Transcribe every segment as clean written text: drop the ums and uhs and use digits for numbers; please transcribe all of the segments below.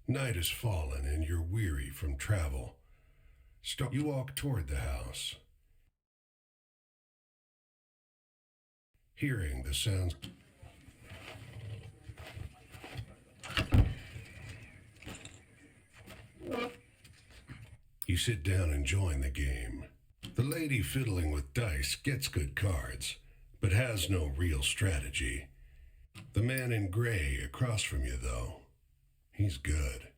Night has fallen and you're weary from travel. You walk toward the house, hearing the sounds. You sit down and join the game. The lady fiddling with dice gets good cards, but has no real strategy. The man in gray across from you, though, he's good.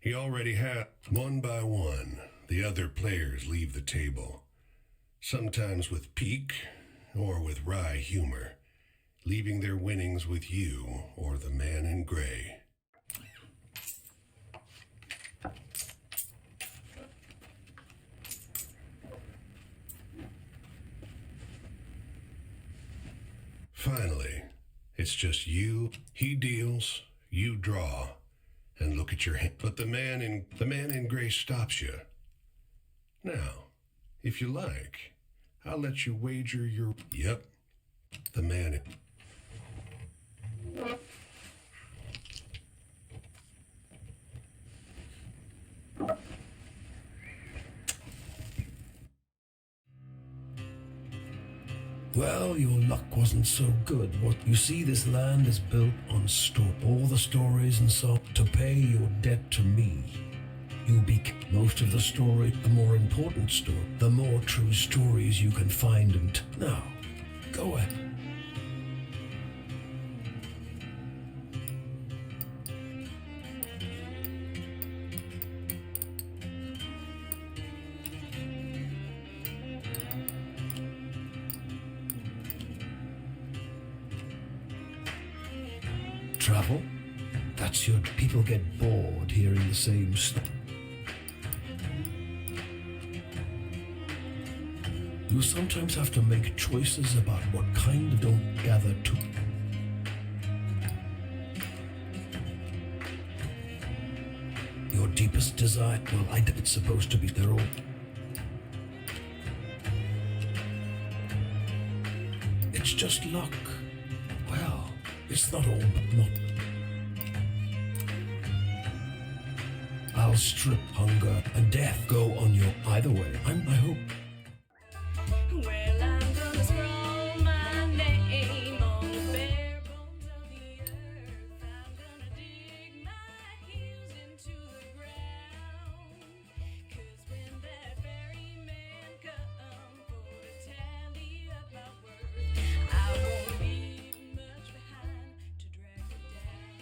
He already had. One by one, the other players leave the table, sometimes with pique or with wry humor, leaving their winnings with you or the man in gray. Finally, it's just you. He deals, you draw, and look at your hand. But the man in gray stops you. Now, if you like, I'll let you wager your. Yep, the man in. Well, your luck wasn't so good. What you see, this land is built on all the stories and so to pay your debt to me. You'll be most of the story, the more important story, the more true stories you can find. And now, go ahead. Travel? That's your. People get bored hearing the same stuff. You sometimes have to make choices about what kind of don't gather to. Your deepest desire. Well, it's supposed to be. They're all. It's just luck. Well. It's not all, but not. I'll strip hunger and death go on your either way. I hope. Well, I'm gonna scroll my name on the bare bones of the earth. I'm gonna dig my heels into the ground. 'Cause when that very man come for to tally up my worth, I won't leave much behind to drag it down.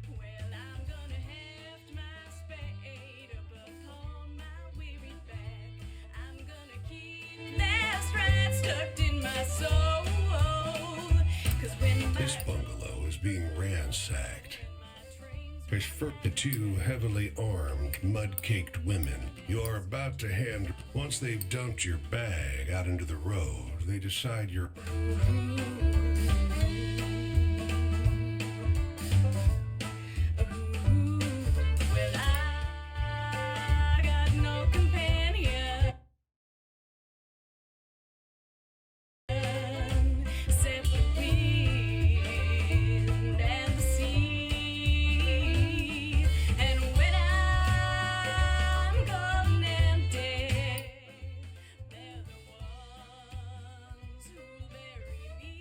Well, I'm gonna heft my spade up upon my weary back. I'm gonna keep that stride stuck in my soul. 'Cause when This bungalow is being ransacked. There's the two heavily armed, mud-caked women. You're about to hand. Once they've dumped your bag out into the road, they decide you're. Well, I got no companion except the wind and the sea. And when I'm gone and dead, they're the ones who'll bury me.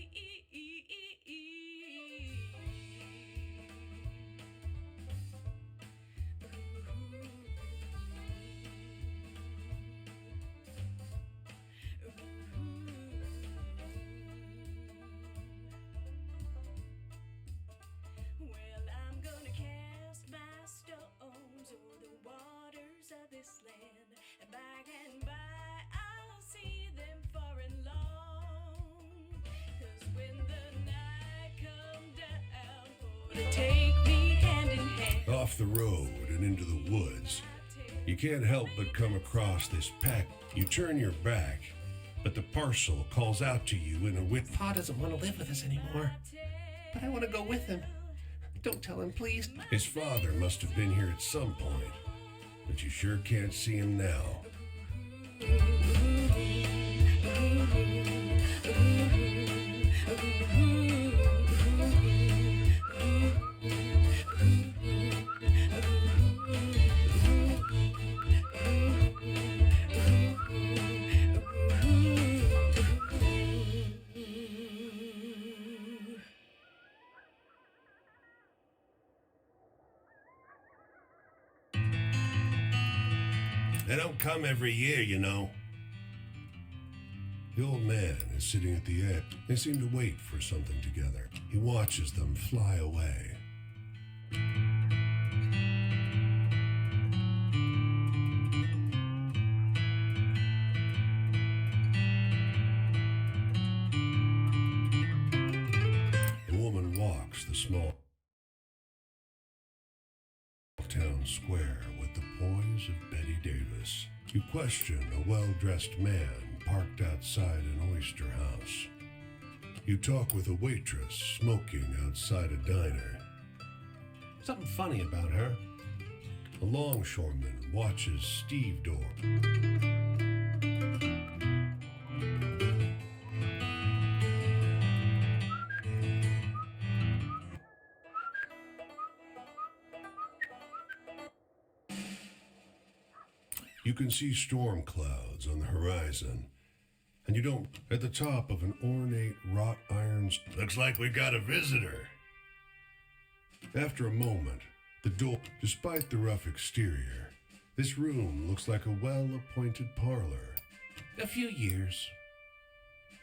Well, I'm gonna cast my stones o'er the waters of this land, and by and by I'll see them far and long. 'Cause when the night come down for to take me hand in hand, Off the road and into the woods. You can't help but come across this pack. You turn your back, but the parcel calls out to you in a wit. Pa doesn't want to live with us anymore, but I want to go with him. Don't tell him, please. His father must have been here at some point, but you sure can't see him now. They don't come every year, you know. The old man is sitting at the edge. They seem to wait for something together. He watches them fly away. A woman walks the small town square with the poise of Betty Davis. You question a well-dressed man parked outside an oyster house. You talk with a waitress smoking outside a diner. Something funny about her. A longshoreman watches Steve Dorr. You can see storm clouds on the horizon, and you don't at the top of an ornate wrought iron. Looks like we got a visitor. After a moment, the door, despite the rough exterior, this room looks like a well-appointed parlor. A few years.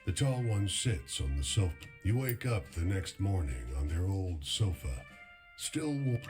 The tall one sits on the sofa. You wake up the next morning on their old sofa, still warm.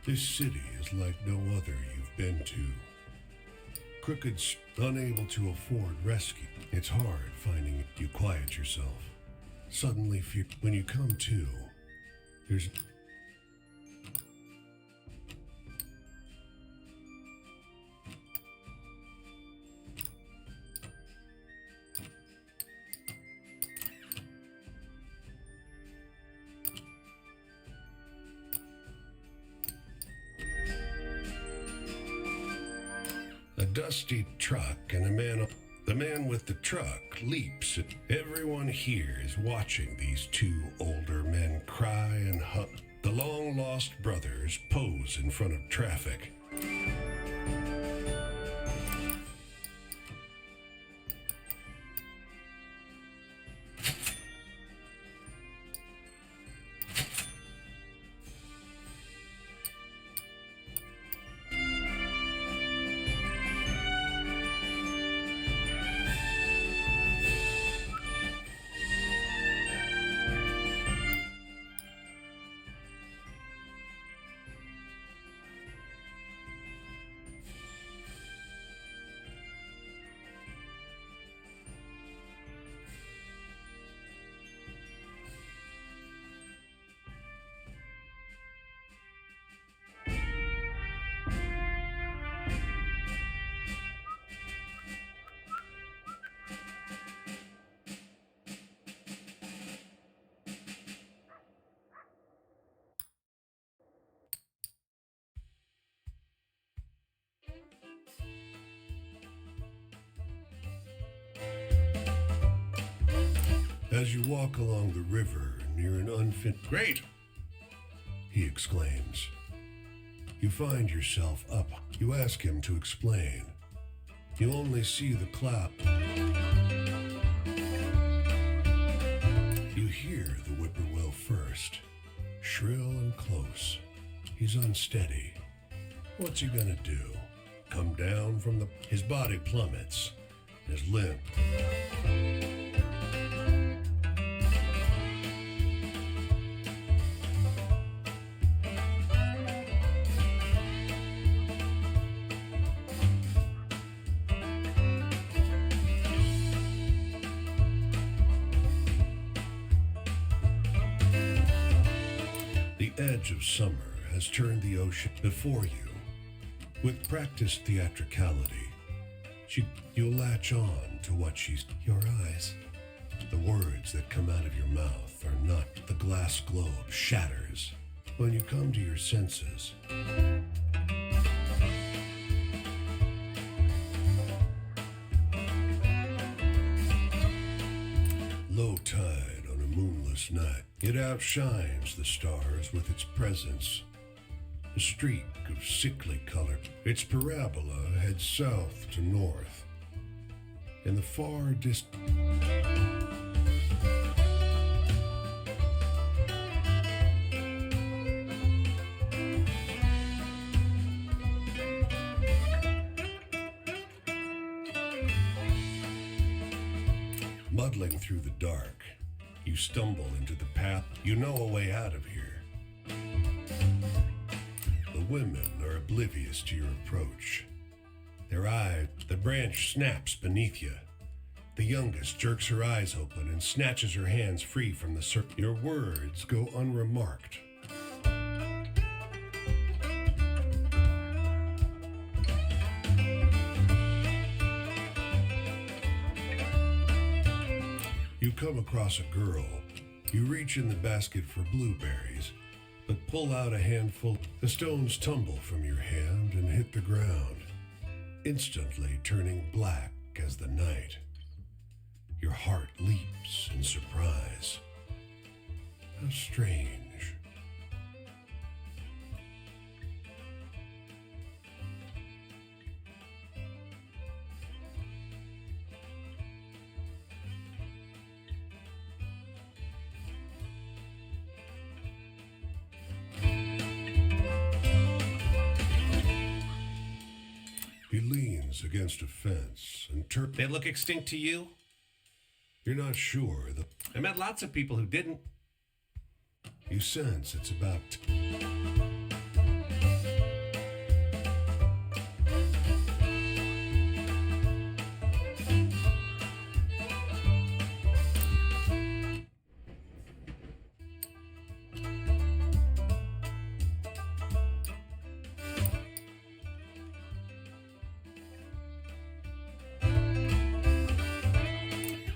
This city is like no other you've been to. Crooked, unable to afford rescue. It's hard finding you quiet yourself. Suddenly, when you come to, there's... a dusty truck and a man. The man with the truck leaps. Everyone here is watching these two older men cry and hug. The long-lost brothers pose in front of traffic. As you walk along the river near an unfit... Great! He exclaims. You find yourself up. You ask him to explain. You only see the cloud. You hear the whippoorwill first, shrill and close. He's unsteady. What's he gonna do? Come down from the... His body plummets. His limp. The edge of summer has turned the ocean before you. With practiced theatricality, you'll latch on to what she's... Your eyes. The words that come out of your mouth are not. The glass globe shatters when you come to your senses. Low tide on a moonless night. It outshines the stars with its presence. A streak of sickly color. Its parabola heads south to north. In the far distance, muddling through the dark, you stumble into the path. You know a way out of here. The women are oblivious to your approach. The branch snaps beneath you. The youngest jerks her eyes open and snatches her hands free from the circle. Your words go unremarked. You come across a girl. You reach in the basket for blueberries, but pull out a handful. The stones tumble from your hand and hit the ground, instantly turning black as the night. Your heart leaps in surprise. How strange. He leans against a fence and They look extinct to you? You're not sure. I met lots of people who didn't. You sense it's about...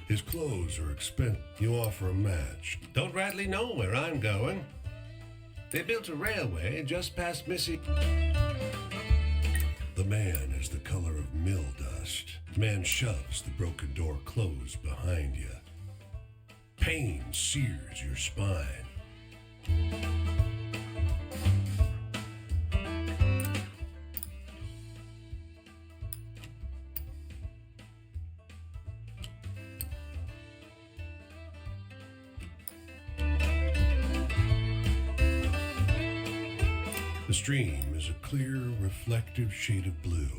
His clothes are expensive. You offer a match. Don't rightly know where I'm going. They built a railway just past Missy. The man is the color of mill dust. Man shoves the broken door closed behind you. Pain sears your spine. The stream is a clear, reflective shade of blue.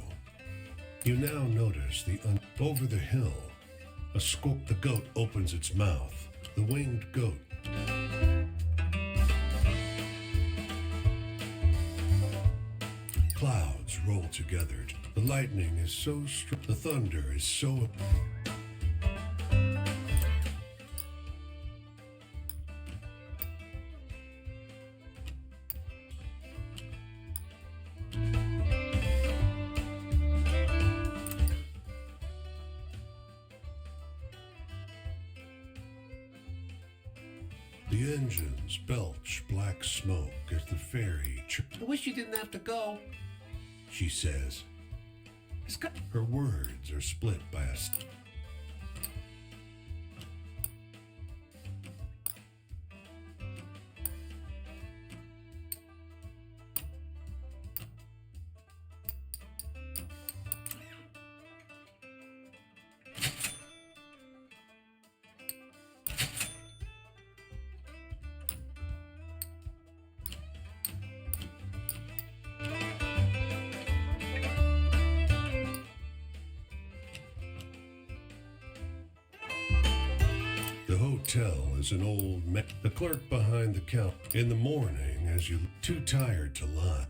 You now notice over the hill, the goat opens its mouth. The winged goat. Clouds roll together. The lightning is so strong. The thunder is so... The engines belch black smoke as the ferry... I wish you didn't have to go. She says. Her words are split by a... hotel is an old man, the clerk behind the counter. In the morning, as you too tired to lie.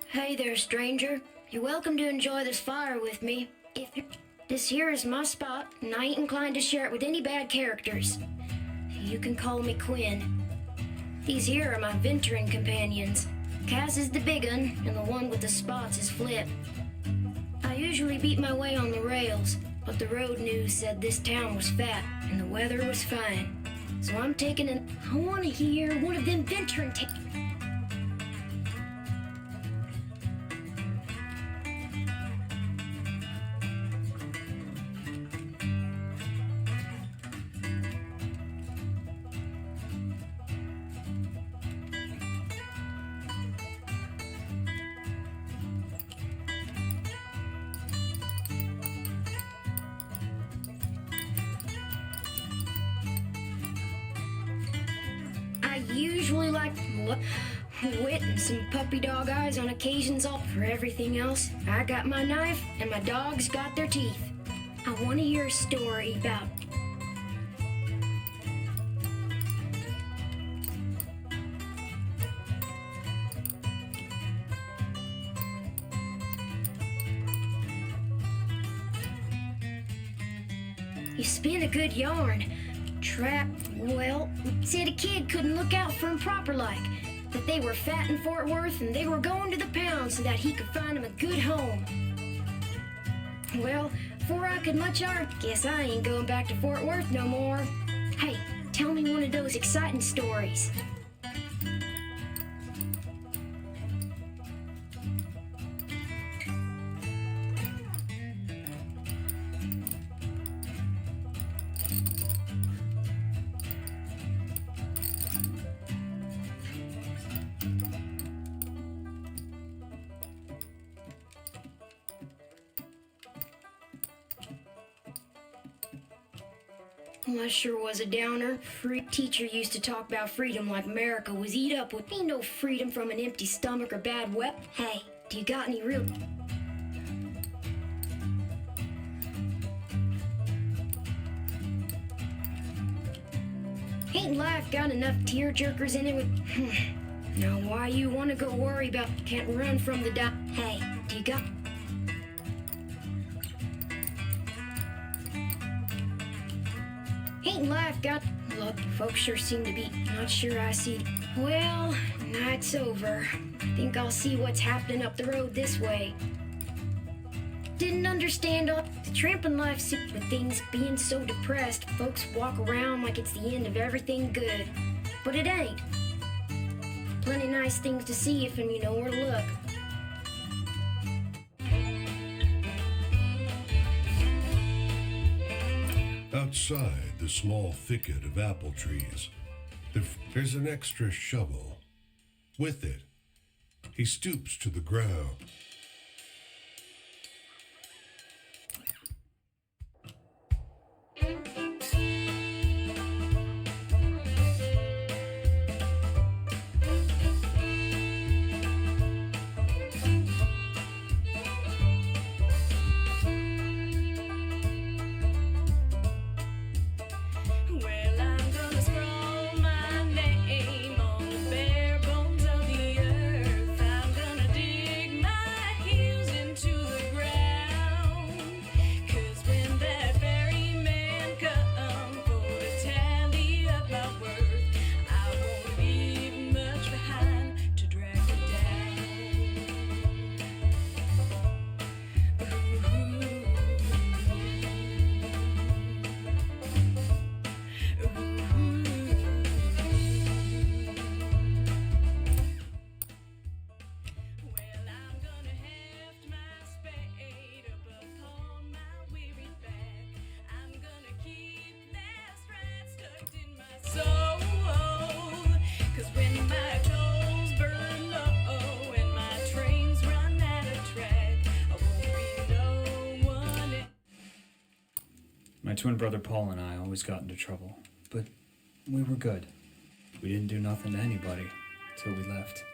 Hey there, stranger. You're welcome to enjoy this fire with me. This here is my spot, and I ain't inclined to share it with any bad characters. You can call me Quinn. These here are my venturing companions. Cass is the big un, and the one with the spots is Flip. I usually beat my way on the rails, but the road news said this town was fat, and the weather was fine. So I'm taking I want to hear one of them venturing usually like wit and some puppy dog eyes on occasions. All for everything else, I got my knife and my dogs got their teeth. I want to hear a story about you spin a good yarn. Trap, well, said a kid couldn't look out for him proper like. That they were fat in Fort Worth and they were going to the pound so that he could find him a good home. Well, before I could much art, guess I ain't going back to Fort Worth no more. Hey, tell me one of those exciting stories. Well, that sure was a downer. Teacher used to talk about freedom like America was eat up with. Ain't no freedom from an empty stomach or bad wet. Hey, do you got any real... Ain't life got enough tear-jerkers in it with... Now why you wanna go worry about can't run from the Hey, do you got... Ain't life got... Look, folks sure seem to be not sure I see... Well, night's over. I think I'll see what's happening up the road this way. Didn't understand all the tramping life with things being so depressed. Folks walk around like it's the end of everything good. But it ain't. Plenty nice things to see if you know where to look. Outside the small thicket of apple trees, there's an extra shovel. With it, he stoops to the ground. Well, I'm gonna scroll my name on the bare bones of the earth. I'm gonna dig my twin brother Paul and I always got into trouble, but we were good. We didn't do nothing to anybody till we left.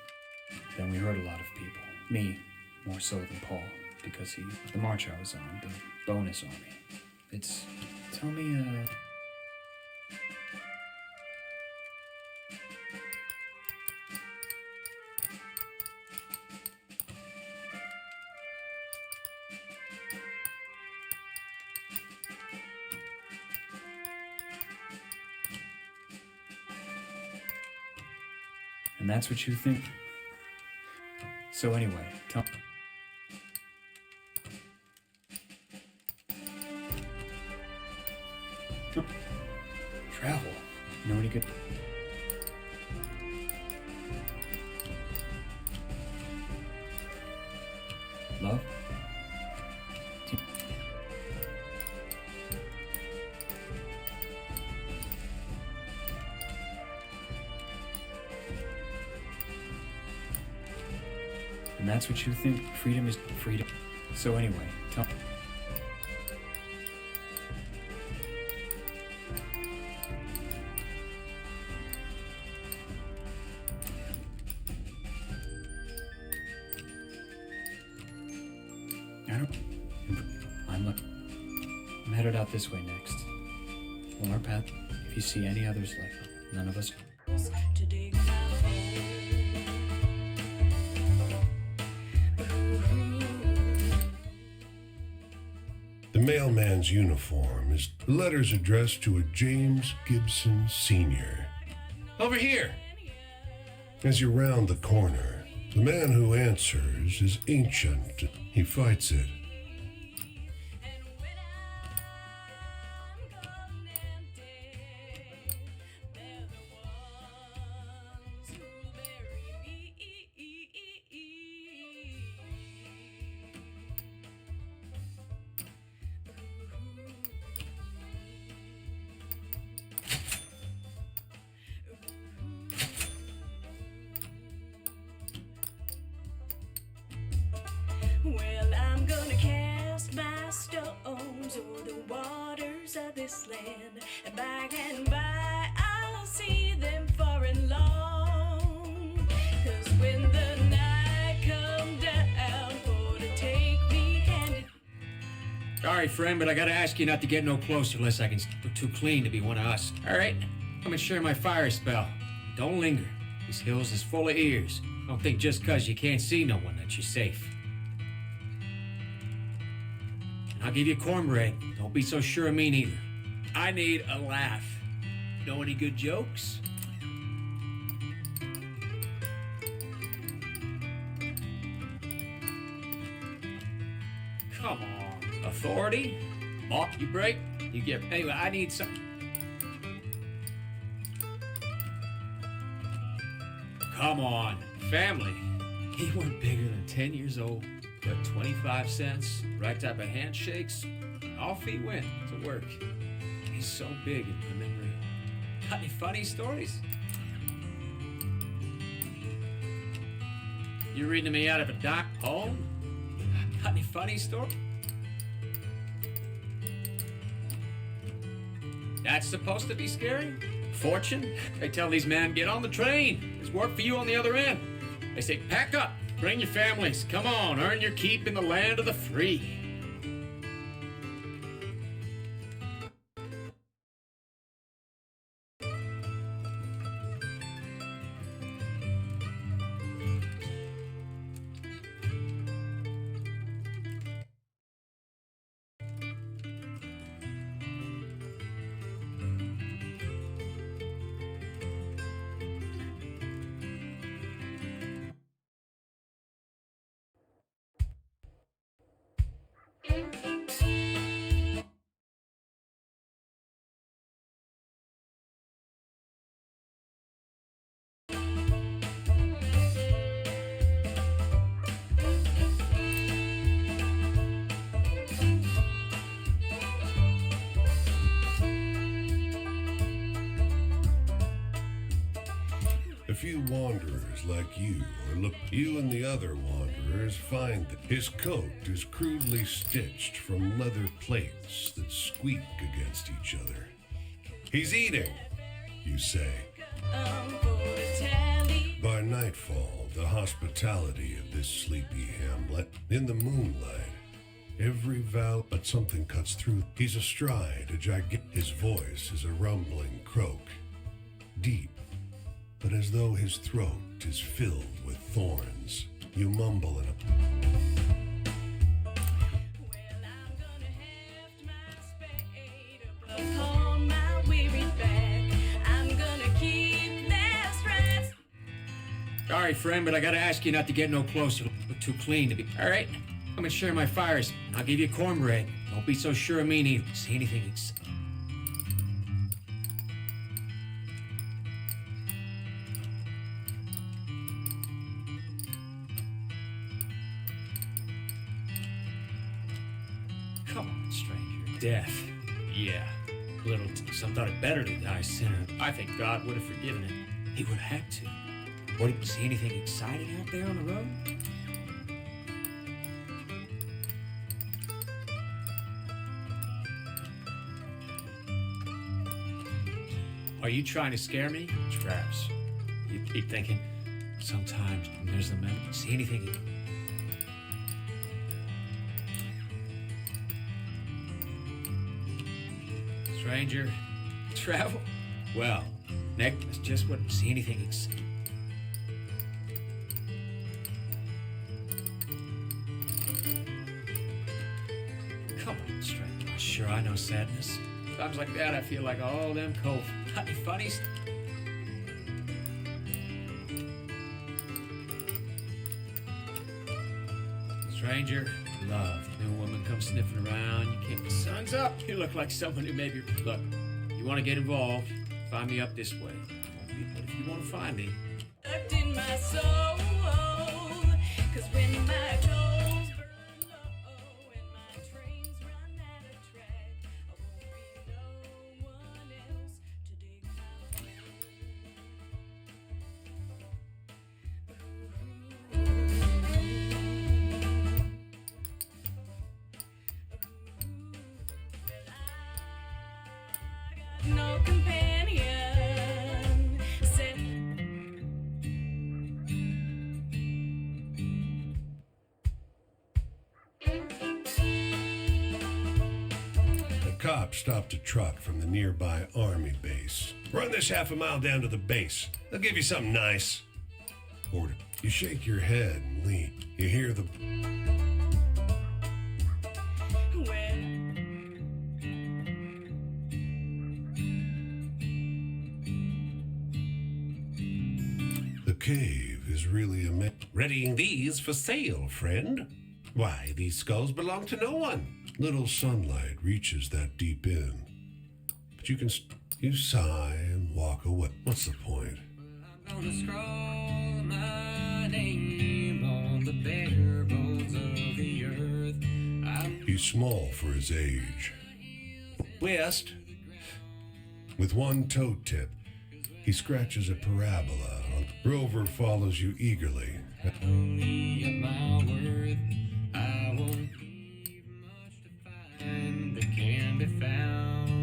Then we hurt a lot of people. Me, more so than Paul, because the march I was on, the bonus army. Tell me, and that's what you think? So anyway, tell... Travel. Know any good... Love? And that's what you think freedom is? Freedom. So anyway, tell... I'm headed out this way next. On our path, if you see any others like none of us... to dig my hole. The mailman's uniform is letters addressed to a James Gibson Sr. Over here. As you round the corner, the man who answers is ancient. He fights it. Well, I'm gonna cast my stones o'er the waters of this land, and by and by I'll see them far and long. 'Cause when the night come down for to take me hand in... Sorry, friend, but I gotta ask you not to get no closer unless I can look too clean to be one of us. All right? Come and share my fire spell. Don't linger. These hills is full of ears. Don't think just 'cause you can't see no one that you're safe. And I'll give you cornbread. Don't be so sure of me neither. I need a laugh. Know any good jokes? Come on. Authority? Law you break, you get... Anyway, I need some... Come on. Family. He weren't bigger than 10 years old. Got 25 cents, right type of handshakes. Off he went to work. He's so big in my memory. Got any funny stories? You reading me out of a doc poem? Got any funny stories? That's supposed to be scary? Fortune? They tell these men, get on the train. There's work for you on the other end. They say, pack up, bring your families. Come on, earn your keep in the land of the free. few wanderers like you, or look, you and the other wanderers find that his coat is crudely stitched from leather plates that squeak against each other. He's eating, you say. By nightfall, the hospitality of this sleepy hamlet, in the moonlight, every valley but something cuts through. He's astride a gigantic. His voice is a rumbling croak, deep, but as though his throat is filled with thorns. You mumble in a... Upon my weary back, I'm gonna keep their stripes. Sorry, friend, but I gotta ask you not to get no closer. Look too clean to be. All right, I'm gonna share my fires. I'll give you cornbread. Don't be so sure of me neither. See anything Come on, stranger. Death. Yeah. Little some thought it better to die sinner. I think God would have forgiven it. He would have had to. What, did you see anything exciting out there on the road? Are you trying to scare me? Traps. You keep thinking, sometimes there's the memory. See anything? Stranger, travel? Well, next is just what. See anything Come on, stranger. Sure, I know sadness. Times like that, I feel like all them cold, funny. Stranger, love. New woman comes sniffing around. You can't. The sun's up. You look like someone who maybe. Look, you want to get involved? Find me up this way. But if you want to find me, Tucked in my soul, 'cause when my coals burn low and my trains run out of track, I won't be no one else to dig my no companion. Said The cop stopped a truck from the nearby army base. Run this half a mile down to the base. They'll give you something nice. Order. You shake your head and lean. You hear the... The cave is really a... Readying these for sale, friend. Why, these skulls belong to no one. Little sunlight reaches that deep in. But you can... You sigh and walk away. What's the point? I'm gonna scroll my name on the bare bones of the earth. He's small for his age. West. With one toe tip, he scratches a parabola. Rover follows you eagerly. Only at my worth, I won't leave much to find that can be found.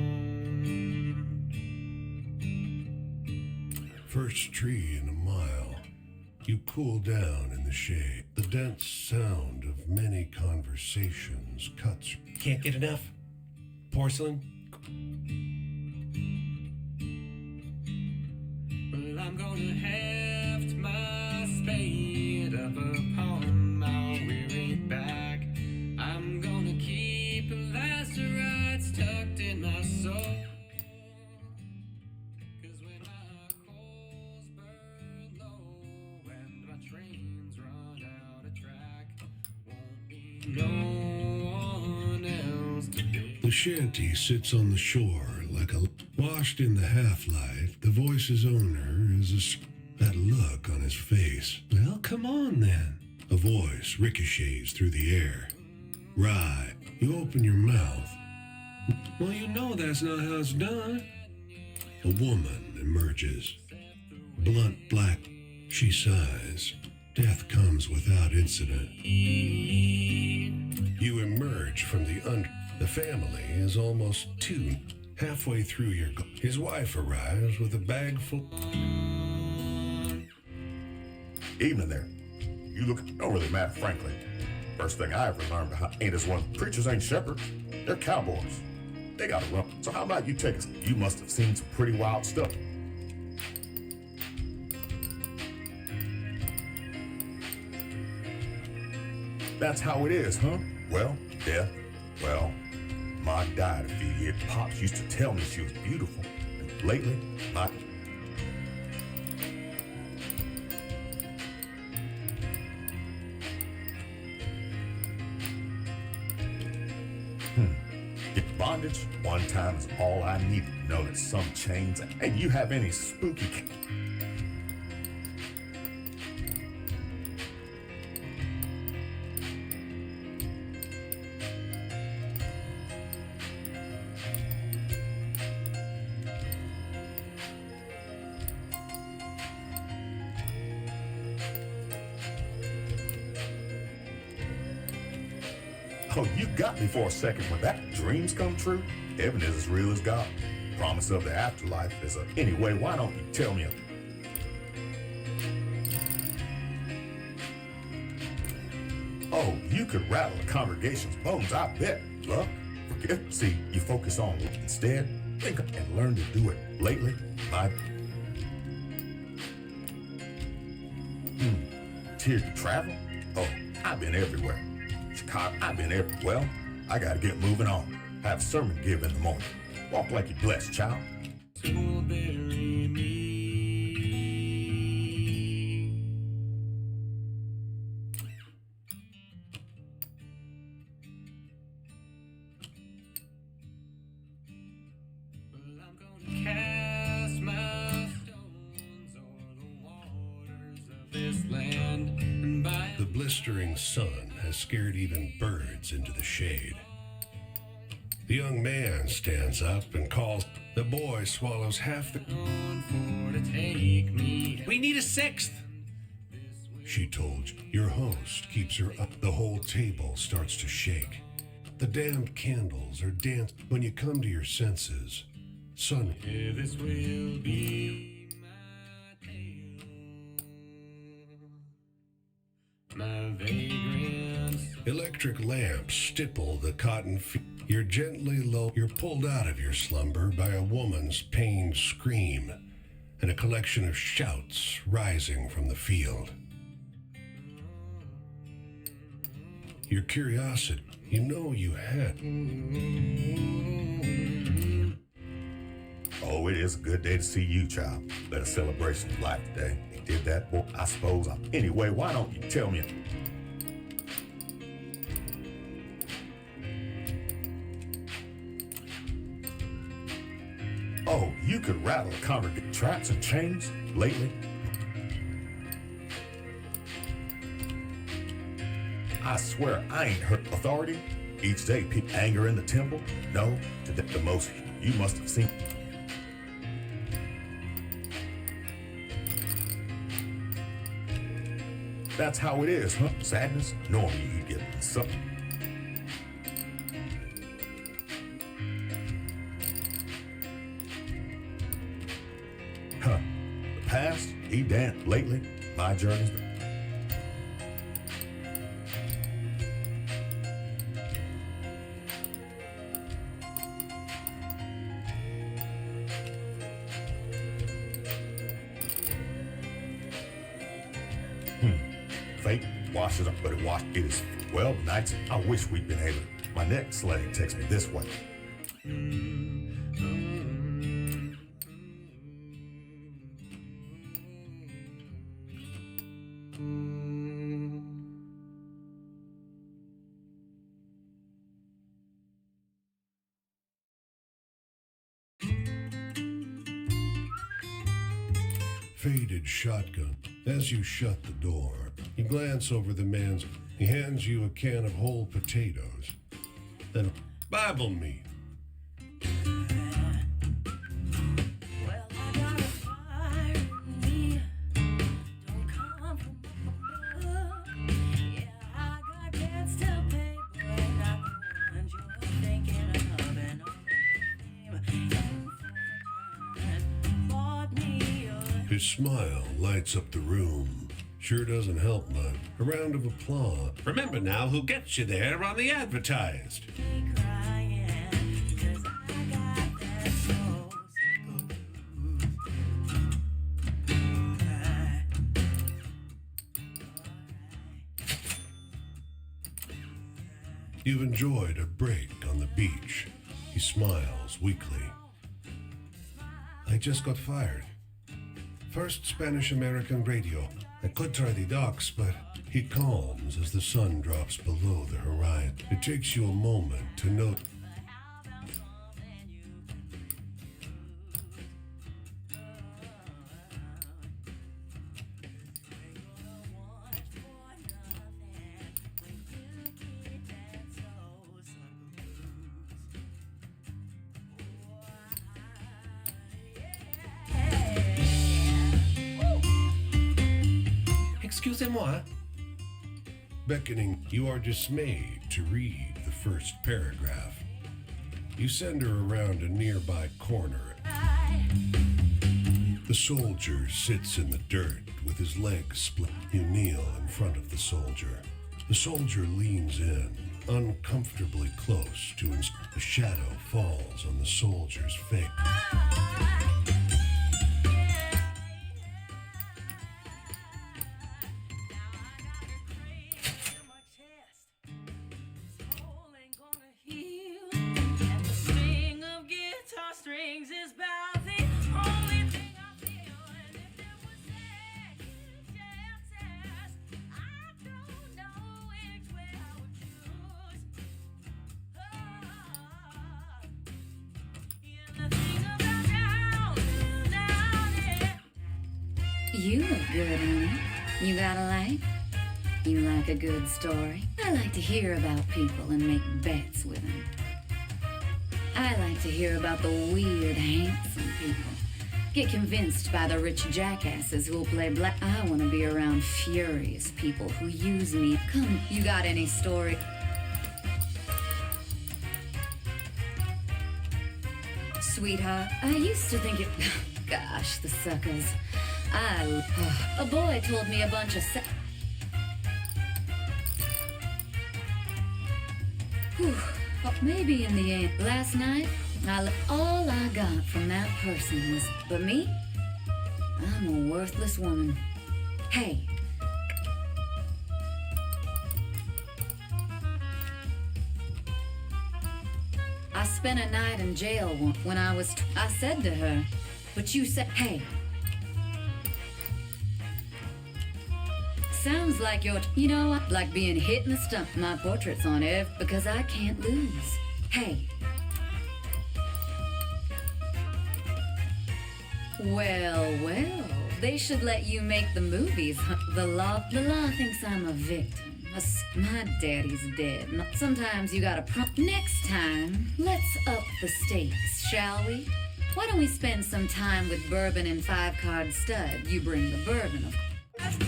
First tree in a mile. You cool down in the shade. The dense sound of many conversations cuts. Can't get enough? Porcelain? Well, I'm gonna heft my spade up upon my weary back. I'm gonna keep lacerates tucked in my soul. 'Cause when my coals burn low and my trains run out of track, won't be no one else to be. The shanty sits on the shore like a... Washed in the half-light, the voice's owner is that look on his face. Well, come on then. A voice ricochets through the air. Right. You open your mouth. Well, you know that's not how it's done. A woman emerges. blunt black. She sighs. Death comes without incident. You emerge from the family is almost two. Halfway through his wife arrives with a bag full. Evening there. You don't really matter, frankly. First thing I ever learned ain't as one preachers ain't shepherds. They're cowboys. They gotta run. So how about you take us? You must have seen some pretty wild stuff. That's how it is, huh? Well, death. Well, Ma died a few years. Pops used to tell me she was beautiful. And lately, Ma... Bondage, one time is all I needed to know that some chains... And you have any spooky... Oh, you got me for a second when that dreams come true. Heaven is as real as God. Promise of the afterlife is a... Anyway, why don't you tell me Oh, you could rattle a congregation's bones, I bet. Luck, forget. See, you focus on instead. Think and learn to do it. Lately, Here to travel? Oh, I've been everywhere. Chicago, I've been everywhere. Well, I gotta get moving on. Have a sermon to give in the morning. Walk like you're blessed, child. Bury me. Well, I'm gonna cast my stones o'er the waters of this land, and by The blistering sun has scared even birds into the shade. The young man stands up and calls. The boy swallows half the... for to take me. We need a sixth. She told you. Your host keeps her up. The whole table starts to shake. The damned candles are dancing. When you come to your senses, sun... This will be my tale, my vagrance. Electric lamps stipple the cotton field. You're gently low. You're pulled out of your slumber by a woman's pained scream and a collection of shouts rising from the field. Your curiosity, you know you had. Oh, it is a good day to see you, child. Let a celebration of life today. They did that, well, I suppose. Anyway, why don't you tell me? Oh, you could rattle a congregation traps and chains lately? I swear I ain't heard authority. Each day, people anger in the temple. No, to the most you must have seen. That's how it is, huh? Sadness? Normally you get something. Huh. The past, he danced lately. My journey's been. Fate washes up, but it is, well, nights, I wish we'd been able. My next leg takes me this way. Faded shotgun. As you shut the door, you glance over the man's. He hands you a can of whole potatoes. Then Bible meat. Well, I got a fire in me. His smile lights up the room. Sure doesn't help much. A round of applause. Remember now who gets you there on the advertised. You've enjoyed a break on the beach. He smiles weakly. I just got fired. First Spanish-American radio. I could try the docks, but he calms as the sun drops below the horizon. It takes you a moment to note. Excusez-moi. Beckoning, you are dismayed to read the first paragraph. You send her around a nearby corner. The soldier sits in the dirt with his legs split. You kneel in front of the soldier. The soldier leans in, uncomfortably close to him. A shadow falls on the soldier's face. You look good, honey. You got a life? You like a good story? I like to hear about people and make bets with them. I like to hear about the weird, handsome people. Get convinced by the rich jackasses who'll play black. I want to be around furious people who use me. Come, you got any story? Sweetheart, I used to think it... Gosh, the suckers. A boy told me a bunch of maybe in the end. Last night, all I got from that person was, but me? I'm a worthless woman. Hey. I spent a night in jail when I was, I said to her, but you said, hey. Sounds like you're, like being hit in the stomach. My portrait's on because I can't lose. Hey. Well, they should let you make the movies. The law thinks I'm a victim. My daddy's dead. Sometimes you gotta Next time, let's up the stakes, shall we? Why don't we spend some time with bourbon and 5-card stud? You bring the bourbon, of course.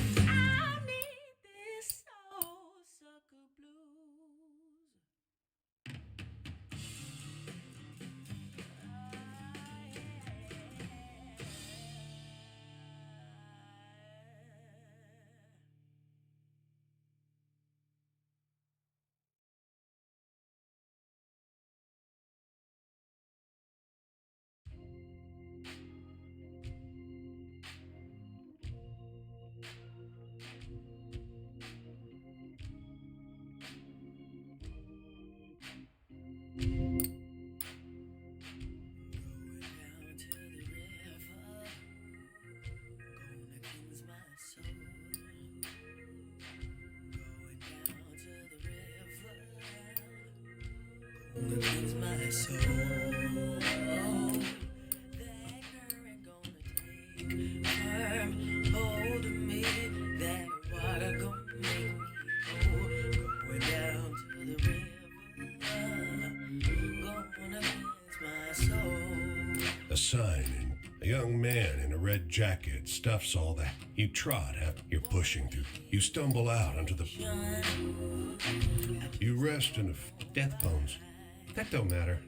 Cleanse my soul. That current gonna take firm hold of me. That water gonna make me whole. Going down to the river. Gonna cleanse my soul. A sign. A young man in a red jacket stuffs all that. You trot after you're pushing through. You stumble out onto the... You rest in a... Death bones. That don't matter.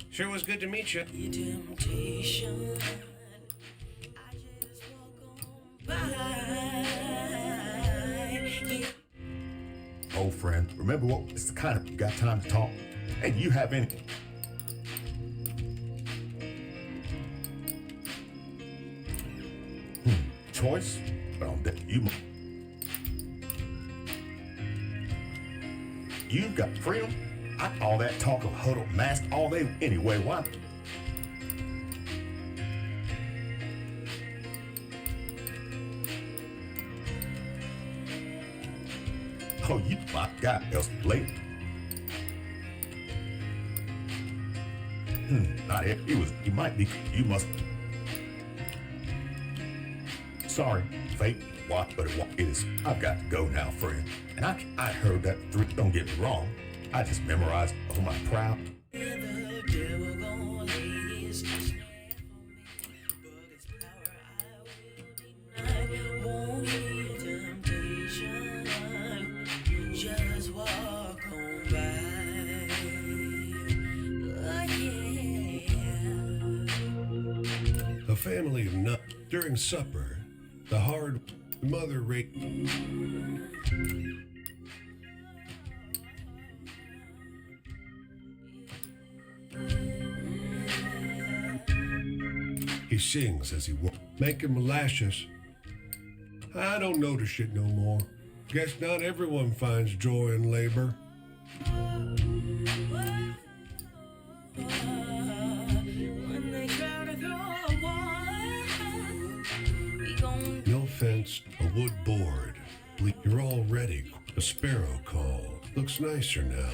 Sure was good to meet you. Temptation. friend. Remember what? It's the kind of got time to talk. Hey, do you have any? Choice? But on that, you've got freedom. All that talk of huddle, mask, all day anyway. Why? Oh, you my God, else late. Not it. He might be. You must. Sorry, fate. What? But it is. I've got to go now, friend. And I heard that three. Don't get me wrong. I just memorized. Oh, my proud. A family of nuts. During supper, the hard mother raked. He sings as he walks, making molasses. I don't notice it no more. Guess not everyone finds joy in labor. No fence, a wood board. You're all ready. A sparrow call. Looks nicer now.